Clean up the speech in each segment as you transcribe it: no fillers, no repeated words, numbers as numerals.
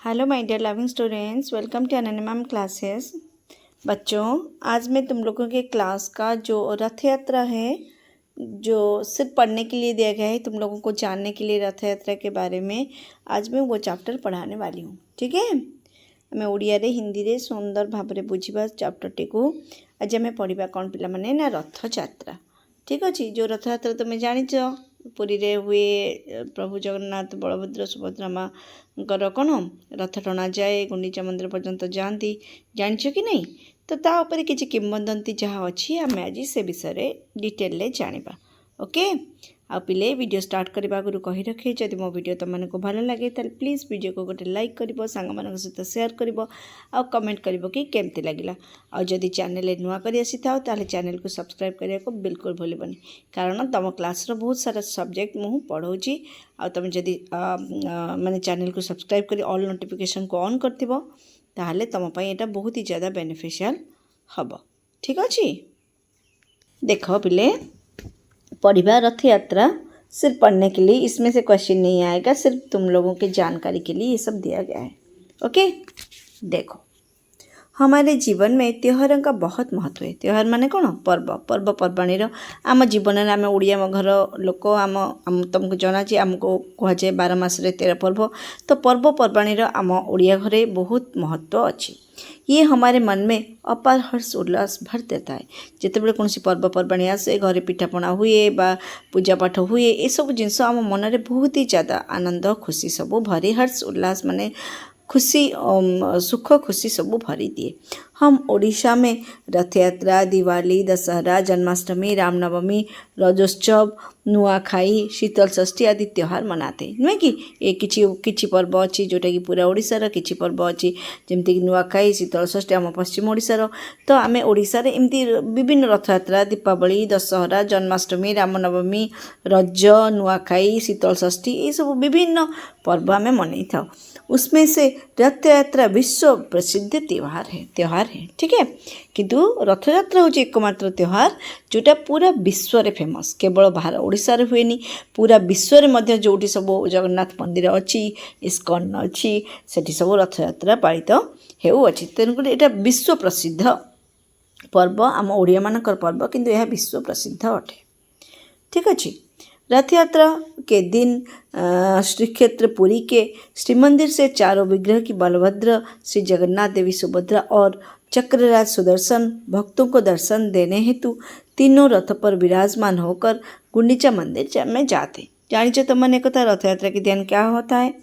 Hello my dear loving students, welcome to Ananya ma'am classes. बच्चों, आज मैं तुम लोगों के क्लास का जो रथ यात्रा है, जो सिर्फ पढ़ने के लिए दिया गया है, तुम लोगों को जानने के लिए रथ यात्रा के बारे में आज मैं वो चैप्टर पढ़ाने वाली हूँ। ठीक है, मैं ओडिया रे हिंदी रे सुंदर भाव में बुझा चैप्टरटी को आज आम पढ़ा कौन पिला माने ना रथ यात्रा। ठीक अच्छे, जो रथ यात्रा तुम जानिच पुरी रे हुए प्रभु जगन्नाथ बलभद्र सुभद्रा माँ कौन रथ टणा जाए, गुंडीचा मंदिर पर्यंत जाती, जानिछ कि नहीं? तो ता ऊपर किसी किंवदंती जहाँ अच्छी आम आज से विषय डिटेल जाना। ओके, आ पिले वीडियो स्टार्ट करने आगु कही रखे, जब मो वीडियो तुमको भल लगे तो प्लीज़ वीडियो को गोटे लाइक कर सांग मान सहित शेयर कर कमेंट कर कि केमती लगे। आदि चैनल नुआ कर आसी था ताले चैनल को सब्सक्राइब करने को बिल्कुल भूलबनी, कारण तुम क्लास बहुत सारा सब्जेक्ट मुझे पढ़ाऊँगी। आ तुम जदि माने चैनल को सब्सक्राइब कर ऑल नोटिफिकेशन को ऑन कर ताहले तुम यहाँ बहुत ही ज़्यादा बेनिफिशियल हम। ठीक अच्छे, देख पिले पढ़िबा रथ यात्रा सिर्फ पढ़ने के लिए, इसमें से क्वेश्चन नहीं आएगा, सिर्फ तुम लोगों के जानकारी के लिए ये सब दिया गया है। ओके, देखो हमारे जीवन में त्योहारों का बहुत महत्व है। त्योहार माने कौन? पर्वपर्वाणी आम जीवन में आम ओडिया घर लोक आम तुमको जना आमको कहुए 12 मास 13 पर्व। तो पर्वपर्वाणी आम ओडिया घरे बहुत महत्व अच्छी। ये हमारे मन में अपार हर्ष उल्लास भर देता है। जितेबले कौन पर्वपर्वाणी आसे, घरे पिठापणा हुए बा पूजा पाठ हुए, ये सब जिनस आम मन में बहुत ही ज़्यादा आनंद खुशी सब भरी, हर्ष उल्लास माने खुशी सुख खुशी सब भरी दिए। हम ओडिशा में रथ यात्रा, दिवाली, दशहरा, जन्माष्टमी, रामनवमी, रजोत्सव, नुआखाई, शीतल षष्ठी आदि त्यौहार मनाते नुहे कि ये किछि पर्व अच्छी जोटा कि पूरा ओडिशार, किछि पर्व अच्छी जमती नुआखाई, शीतल षष्ठी आम पश्चिम ओडिशार। तो आम ओडिशार एमती विभिन्न रथ यात्रा, दीपावली, दशहरा, जन्माष्टमी, रामनवमी, रज, नुआखाई, शीतल षष्ठी, ये सब विभिन्न पर्व आम मनई था। उसमें से रथ यात्रा विश्व प्रसिद्ध त्यौहार है। ठीक है, किंतु रथ यात्रा हूँ एकमात्र त्यौहार जोटा पूरा विश्व रे फेमस। केवल बाहर ओडिशा रे हुएनी, पूरा विश्व रे मध्य जोटी सब जगन्नाथ मंदिर अच्छी, इस्कन अच्छी, सेठी सब रथ यात्रा पालित होउछि। तेणुकर एटा विश्व प्रसिद्ध पर्व, आम ओडिया मानकर पर्व, किंतु यह विश्व प्रसिद्ध अटे। ठीक अच्छे, रथ यात्रा के दिन श्रीक्षेत्र पुरी के श्रीमंदिर से चारों विग्रह की बलभद्र, श्री जगन्नाथ, देवी सुभद्रा और चक्रराज सुदर्शन भक्तों को दर्शन देने हेतु तीनों रथ पर विराजमान होकर गुंडीचा मंदिर में जाते। जानिए तो मन एक रथ यात्रा के दिन क्या होता है?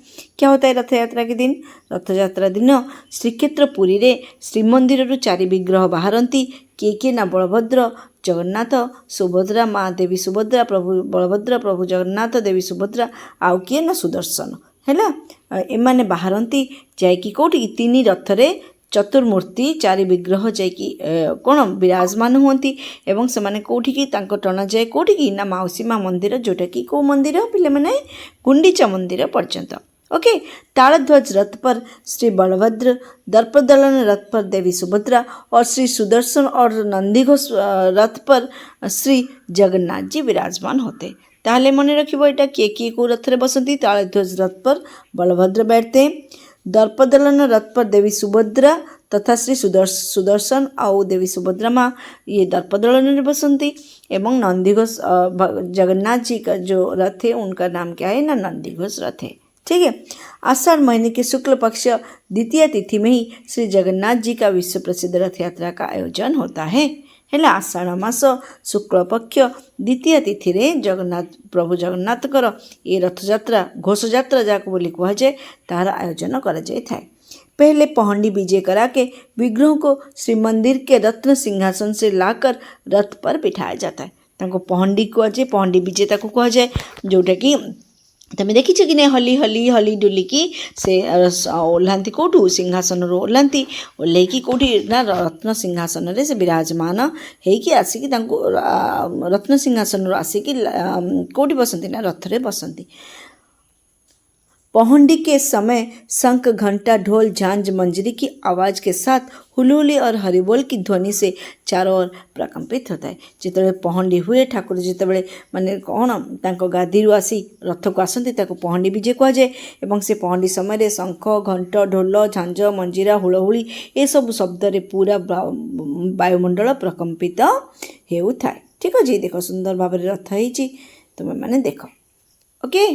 रथ यात्रा के दिन? रथ यात्रा दिन श्रीक्षेत्र पुरी रे श्रीमंदिर चारि विग्रह बाहरती। किए ना बलभद्र, जगन्नाथ, सुभद्रा, माँ देवी सुभद्रा, प्रभु बलभद्र, प्रभु जगन्नाथ, देवी सुभद्रा, आउ किए ना सुदर्शन है। एमाने बाहरती जाकि कौटी तीन रथरे चतुर्मूर्ति चारि विग्रह जाकि कौन विराजमान हुंती एवं से कौटी की टना जाए कौटी की ना मौसी माँ मंदिर, जोटा कि कौ मंदिर पिले माने गुंडीचा मंदिर पर्यंत। ओके, तालध्वज रथ पर श्री बलभद्र, दर्पदलन रथ पर देवी सुभद्रा और श्री सुदर्शन और नंदीघोष रथ पर श्री जगन्नाथ जी विराजमान होते। ताहले मन रखिबो एटा किए को रथ रे बसंती। तालध्वज रथ पर बलभद्र बैठते, दर्पदलन रथ पर देवी सुभद्रा तथा श्री सुदर्शन और देवी सुभद्रा माँ ये दर्पदलन में बसंती। एवं नंदीघोष जगन्नाथ जी का जो रथ है उनका नाम क्या है ना? नंदीघोष रथ है। ठीक है, आषाढ़ महीने के शुक्ल पक्ष द्वितीय तिथि में ही श्री जगन्नाथ जी का विश्व प्रसिद्ध रथ यात्रा का आयोजन होता है। आषाढ़ मास शुक्ल पक्ष द्वितीय तिथि रे जगन्नाथ प्रभु जगन्नाथ ये रथ यात्रा घोष यात्रा जाको बोली कह जाए तार आयोजन करा जाए था। पहले पहंडी विजय करा के विग्रहों को श्री मंदिर के रत्न सिंहासन से लाकर रथ पर बिठाया जाता है। ताको पहंडी कह जाए, पहंडी विजेता को कह जाए, जोटा कि तमें देखी कि नहीं हली हली हली डुलिकी से ओह्लांती कौटू सिंहासन ओह्लांती ओह्लैकी कौटी ना रत्न सिंहासन रे से विराजमान होइकी आसिकी रत्न सिंहासन आसिकी कौटी बसंती ना रथ रे बसंती। पहुंडी के समय शंख घंटा ढोल झांझ मंजरी की आवाज़ के साथ हुलुहुली और हरिबोल की ध्वनि से चारों ओर प्रकम्पित होता है। जितेबाला पहंडी हुए ठाकुर जितेबाला माने कौन तांको गादीरू आसी रथ को आसती ताको पहंडी विजे कह जाए एवं से पहंडी समय शंख घंट ढोल झांझ मंजीरा हुलहुली ये सब शब्द रे पूरा वायुमंडल प्रकम्पित होता है। ठीक अच्छे देख सुंदर भाव रथ होती तुम्हें मैंने देख ओके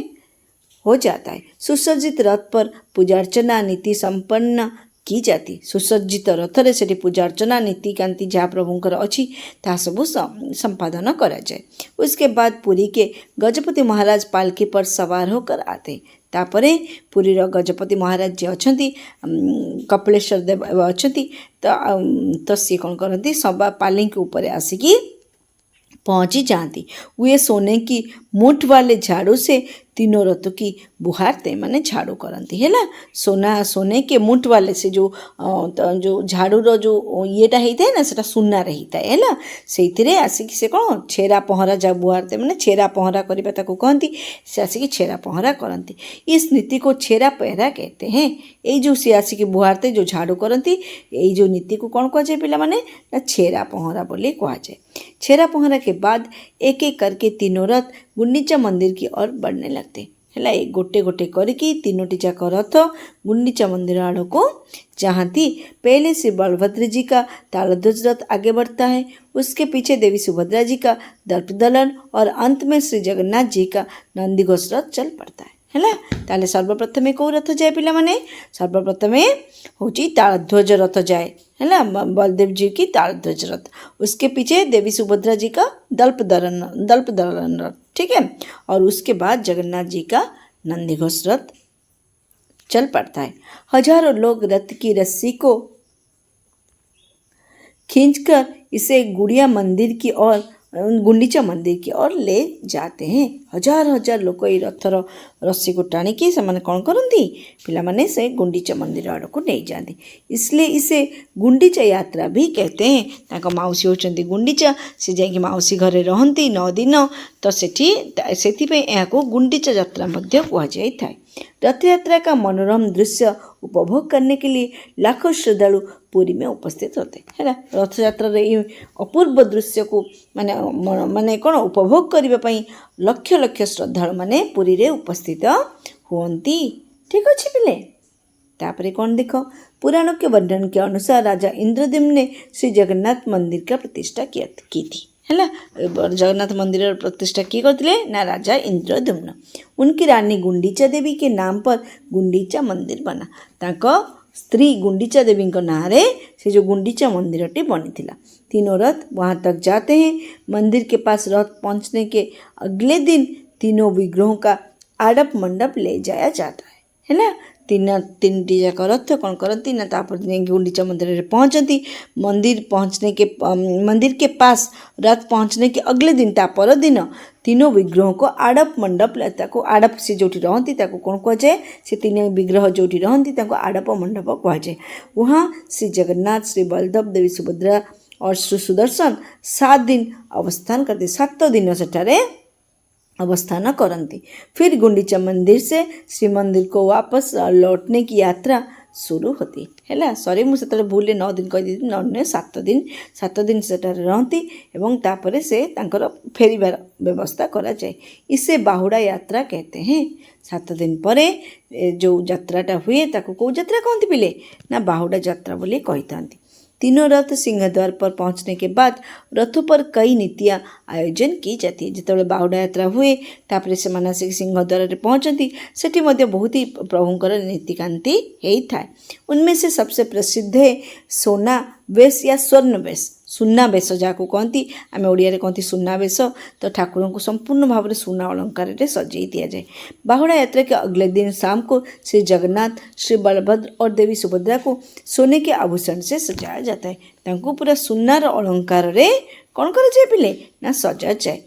हो जाता है। सुसज्जित रथ पर पूजा अर्चना नीति संपन्न की जाती। सुसज्जित रथ से पूजा अर्चना नीति कांति जहाँ प्रभुंकर अच्छी ता सब संपादन करा जाए। उसके बाद पुरी के गजपति महाराज पालकी पर सवार होकर आते। तापरे पुरीर गजपति महाराज जी अच्छा कपिलेश्वर देव अच्छा तो सी कौन करती सभा पालिंकी ऊपर आसिकी पहुँची जाती। वे सोने की मुठ वाले झाड़ू से तीनों रथों की बुहारते माने झाड़ू करती है ना। सोने के मुठ वाले से जो झाड़ू रो जो येटा होता है ना सेटा सुना रहीता है ना से आसिक से कौन छेरा पहरा जा बुहारते माने छेरा पहरा करने ताको कहती से आसिक छेरा पहरा करती। इस नीति को छेरा पहरा कहते हैं। ये जो सी आसिक बुहारते जो झाड़ू करती ये जो नीति को कौन कह जाए पिला माने ना छेरा पहरा बोली कह जाए। छेरा पहरा के बाद एक एक करके तीनों रथ गुंडीचा मंदिर की ओर बढ़ने लगते है। गोटे गोटे करके तीनोटी जाक रथ गुंडीचा मंदिर आड़ को चाहती। पहले से बलभद्र जी का तालध्वज रथ आगे बढ़ता है, उसके पीछे देवी सुभद्रा जी का दर्प दलन और अंत में श्री जगन्नाथ जी का नंदीघोष रथ चल पड़ता है ताले सर्वप्रथमे कौ रथ जाए पिला माने सर्वप्रथमे होची तालध्वज रथ जाए है बलदेव जी की तालध्वज रथ, उसके पीछे देवी सुभद्रा जी का दल्प दलन रथ। ठीक है, और उसके बाद जगन्नाथ जी का नंदीघोष रथ चल पड़ता है। हजारों लोग रथ की रस्सी को खींचकर इसे गुंडीचा मंदिर की ओर ले जाते हैं। हजार हजार लोग ये रथर रस्सी को टाणिकी से कौन करती पिला माने से गुंडीचा मंदिर आड़ को नहीं जाती। इसलिए इसे गुंडीचा यात्रा भी कहते हैं। ताको माउसी होचंती गुंडीचा से जाइए माउसी घरे रहती 9 दिन तो सेठी को गुंडीचा यात्रा मध्य कह जाए। रथ यात्रा का मनोरम दृश्य उपभोग करने के लिए लाखों श्रद्धालु पुरी में उपस्थित होते है ना। रथ यात्रा रे अपूर्व दृश्य को माने माने कौन उपभोग करने लक्ष लक्ष श्रद्धालु माने पुरी रे उपस्थित होती। ठीक अच्छे पिले तापरे कौन देख पुराणों के वर्णन के अनुसार राजा इंद्रद्युम्न ने श्री जगन्नाथ मंदिर का प्रतिष्ठा की थी है ना। जगन्नाथ मंदिर प्रतिष्ठा किए करते ना राजा इंद्रद्युम्न। उनकी रानी गुंडीचा देवी के नाम पर गुंडीचा मंदिर बना। ताको स्त्री गुंडीचा देवी को नाँ रे से जो गुंडीचा मंदिरटी बनी थिला। तीनों रथ वहाँ तक जाते हैं। मंदिर के पास रथ पहुँचने के अगले दिन तीनों विग्रहों का आड़प मंडप ले जाया जाता है ना। तीन जाक रथ कौन करती ना तापर गुंडीचा मंदिर पहुँचती। मंदिर के पास रथ पहुँचने के अगले दिन तापर दिन तीनों विग्रहों को आड़प मंडप आड़प से जो रहती कौन कह जाए से तीन विग्रह जो रहती आड़प मंडप कह जाए। वहाँ श्री जगन्नाथ श्री बलदेव देवी सुभद्रा और श्री सुदर्शन 7 दिन अवस्थान करते। 7 दिन सेठारे अवस्थान करती। फिर गुंडीचा मंदिर से श्री मंदिर को वापस लौटने की यात्रा शुरू होती है। सॉरी मुझे भूल 9 दिन कही 9 7 दिन सेठारे रहती एवं तापरे से तांकर फेरिबार व्यवस्था करा जाए। इसे बाहुड़ा यात्रा कहते हैं। 7 दिन परे जो यात्राटा हुए ताको कौ यात्रा कहती पिले ना बाहुड़ा यात्रा बोली कही थांती। तीनों रथ सिंहद्वार पर पहुंचने के बाद रथों पर कई नीतियाँ आयोजन की जाती है। जिते बाहुड़ा यात्रा हुए तापर से माना सिंहद्वार पहुँचती सेठी मध्य बहुत ही प्रभुंकर नीतिकांति होता है। उनमें से सबसे प्रसिद्ध है सोना वेश या स्वर्ण वेश। सुना बेश जहाँ कहती आम ओडिया कहती सुना बेश तो ठाकुर को संपूर्ण भाव में सुना अलंकार सजाई दि जाए। बाहुड़ा यात्रा के अगले दिन शाम को श्री जगन्नाथ श्री बलभद्र और देवी सुभद्रा को सोने के आभूषण से सजाया जाता है। तांको पूरा सुनार अलंकार रे कौन कर जाए पिले ना सजा जाए।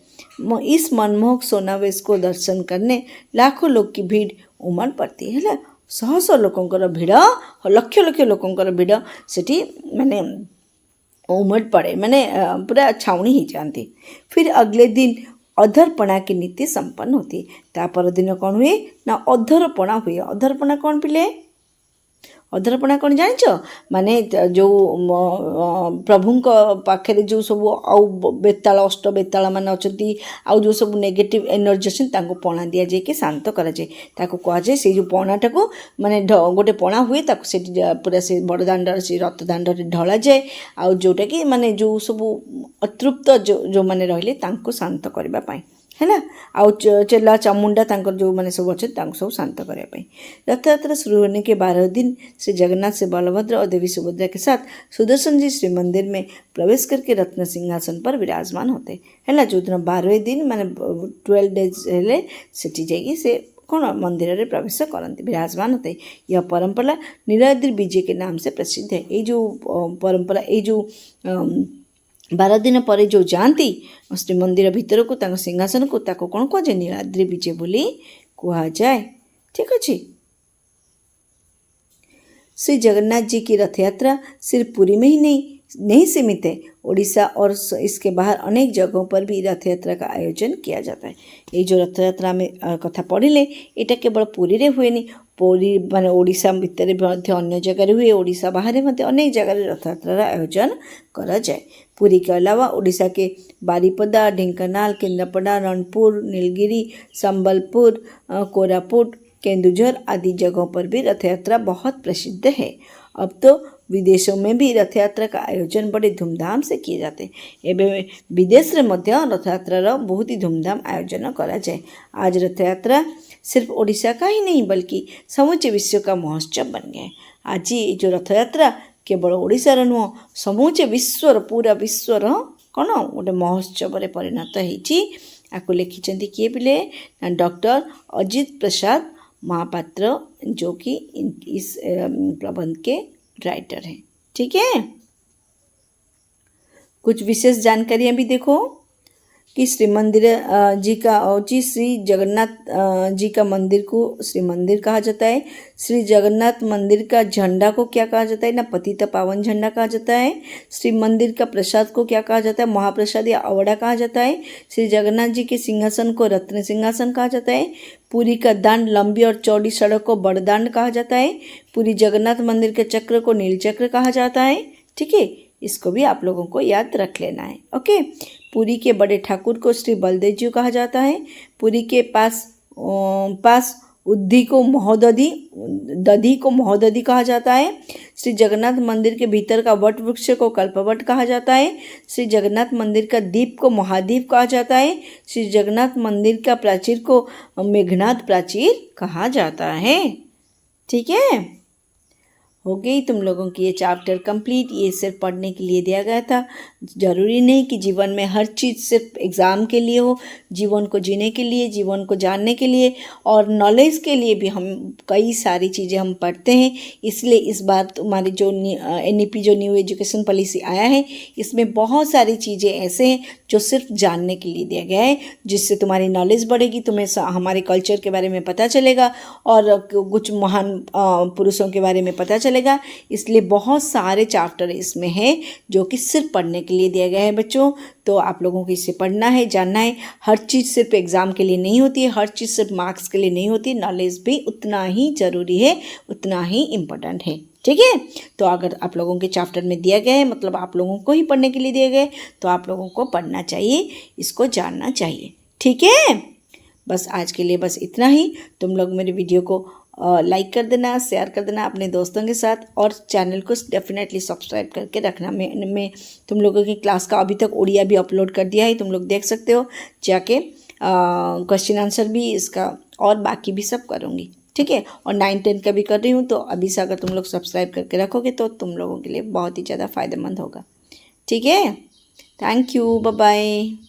इस मनमोहक सोनावेश को दर्शन करने लाखों लोग की भीड़ उमड़ पड़ती है। शह शह लोकंकर भीड़ लक्ष लक्ष लोकंकर भीड़ सेठी माने उमड़ पड़े माने पूरा छाउनी ही जाती। फिर अगले दिन अधरपणा की नीति संपन्न होती है। ता परदिन कौन हुए ना अधरपणा हुए। अधरपणा कौन पिले? अधरपणा कौन जानिच माने जो प्रभु पाखे जो सब आउ बेताल अष्ट बेताल मान अच्छा आउ जो सब नेगेटिव एनर्जी अच्छे पणा दि जाए कि शांत कराए कहुए से जो पणाटा को माने गोटे पणा हुए से पूरा से बड़दाण्ड से रथदाण्ड ढला जाए आउ जोटा कि माने जो सब अतृप्त जो मैंने रहिले शांत करने है आउ चेला चामुंडा तांकर जो मैंने सब अच्छे सब शांत करने। रथ यात्रा शुरू होने के 12 दिन श्री जगन्नाथ से बलभद्र और देवी सुभद्रा के साथ सुदर्शन जी श्री मंदिर में प्रवेश करके रत्न सिंहासन पर विराजमान होते है जो दिन 12 दिन माने 12 डेज हेले सेठी जाइए से कौन मंदिर में प्रवेश करते विराजमान होते। यह परंपरा नीलाद्रि विजय के नाम से प्रसिद्ध है। ये जो परंपरा ये जो 12 दिन पर जो जाती श्री मंदिर भीतर को सिंहासन को ताको कौन कहुए नीलाद्रि विजय बोली कहुए। ठीक अच्छे। श्री जगन्नाथ जी की रथ यात्रा सिर्फ पुरी में ही नहीं सीमित है। उड़ीसा और इसके बाहर अनेक जगहों पर भी रथ यात्रा का आयोजन किया जाता है। ये जो रथ यात्रा में कथा पढ़िले यहाँ केवल पुरी रे हुए नहीं पुरी माने ओडिशा भितर अन्य जगह हुए ओडिशा बाहर अनेक जगह रथ यात्रा आयोजन करा जाए। पुरी के अलावा ओडिशा के बारीपदा ढेंकानाल केन्द्रापड़ा रणपुर नीलगिरी संबलपुर कोरापुट केन्दुझर आदि जगहों पर भी रथ यात्रा बहुत प्रसिद्ध है। अब तो विदेशों में भी रथ यात्रा का आयोजन बड़े धूमधाम से किए जाते हैं। एवं विदेश में मध्य रथ यात्रा बहुत ही धूमधाम आयोजन करा जाए। आज रथ यात्रा सिर्फ ओडिशा का ही नहीं बल्कि समूचे विश्व का महोत्सव बन गया है। आज ये जो रथ यात्रा केवल ओडिशार नुह समूचे विश्वर पूरा विश्वर कौन गोटे महोत्सव परिणत होती। आपको लिखिं किए पिले डॉक्टर अजित प्रसाद महापात्र जो कि इस प्रबंध के राइटर हैं। ठीक है। कुछ विशेष जानकारियां भी देखो कि श्री मंदिर जी का श्री जगन्नाथ जी का मंदिर को श्री मंदिर कहा जाता है। श्री जगन्नाथ मंदिर का झंडा को क्या कहा जाता है ना पतित पावन झंडा कहा जाता है। श्री मंदिर का प्रसाद को क्या कहा जाता है महाप्रसाद या अवड़ा कहा जाता है। श्री जगन्नाथ जी के सिंहासन को रत्न सिंहासन कहा जाता है। पुरी का दांड लंबी और चौड़ी सड़क को बड़दांड कहा जाता है। पुरी जगन्नाथ मंदिर के चक्र को नीलचक्र कहा जाता है। ठीक है, इसको भी आप लोगों को याद रख लेना है। ओके। पुरी के बड़े ठाकुर को श्री बलदेव जी कहा जाता है। पुरी के पास उद्दी को दधी को महोदधी कहा जाता है। श्री जगन्नाथ मंदिर के भीतर का वट वृक्ष को कल्पवट कहा जाता है। श्री जगन्नाथ मंदिर का दीप को महादीप कहा जाता है। श्री जगन्नाथ मंदिर का प्राचीर को मेघनाद प्राचीर कहा जाता है। ठीक है, हो गई तुम लोगों की ये चैप्टर कंप्लीट। ये सिर्फ पढ़ने के लिए दिया गया था। ज़रूरी नहीं कि जीवन में हर चीज़ सिर्फ एग्ज़ाम के लिए हो। जीवन को जीने के लिए, जीवन को जानने के लिए और नॉलेज के लिए भी हम कई सारी चीज़ें हम पढ़ते हैं। इसलिए इस बार तुम्हारी जो NEP जो न्यू एजुकेशन पॉलिसी आया है इसमें बहुत सारी चीज़ें ऐसे हैं जो सिर्फ जानने के लिए दिया गया है, जिससे तुम्हारी नॉलेज बढ़ेगी, तुम्हें हमारे कल्चर के बारे में पता चलेगा और कुछ महान पुरुषों के बारे में पता चलेगा। इसलिए बहुत सारे चैप्टर इसमें हैं जो कि सिर्फ पढ़ने के लिए दिया गया है बच्चों। तो आप लोगों को इसे पढ़ना है, जानना है। हर चीज़ सिर्फ एग्ज़ाम के लिए नहीं होती है, हर चीज़ सिर्फ मार्क्स के लिए नहीं होती। नॉलेज भी उतना ही ज़रूरी है, उतना ही इम्पोर्टेंट है। ठीक है, तो अगर आप लोगों के चैप्टर में दिया गया है मतलब आप लोगों को ही पढ़ने के लिए दिया गया है तो आप लोगों को पढ़ना चाहिए, इसको जानना चाहिए। ठीक है, बस आज के लिए बस इतना ही। तुम लोग मेरे वीडियो को लाइक कर देना, शेयर कर देना अपने दोस्तों के साथ और चैनल को डेफिनेटली सब्सक्राइब करके रखना। मैं तुम लोगों की क्लास का अभी तक उड़िया भी अपलोड कर दिया है, तुम लोग देख सकते हो जाके। क्वेश्चन आंसर भी इसका और बाकी भी सब करूँगी। ठीक है, और 9-10 का भी कर रही हूँ। तो अभी से अगर तुम लोग सब्सक्राइब करके रखोगे तो तुम लोगों के लिए बहुत ही ज़्यादा फ़ायदेमंद होगा। ठीक है, थैंक यू, बाय बाय।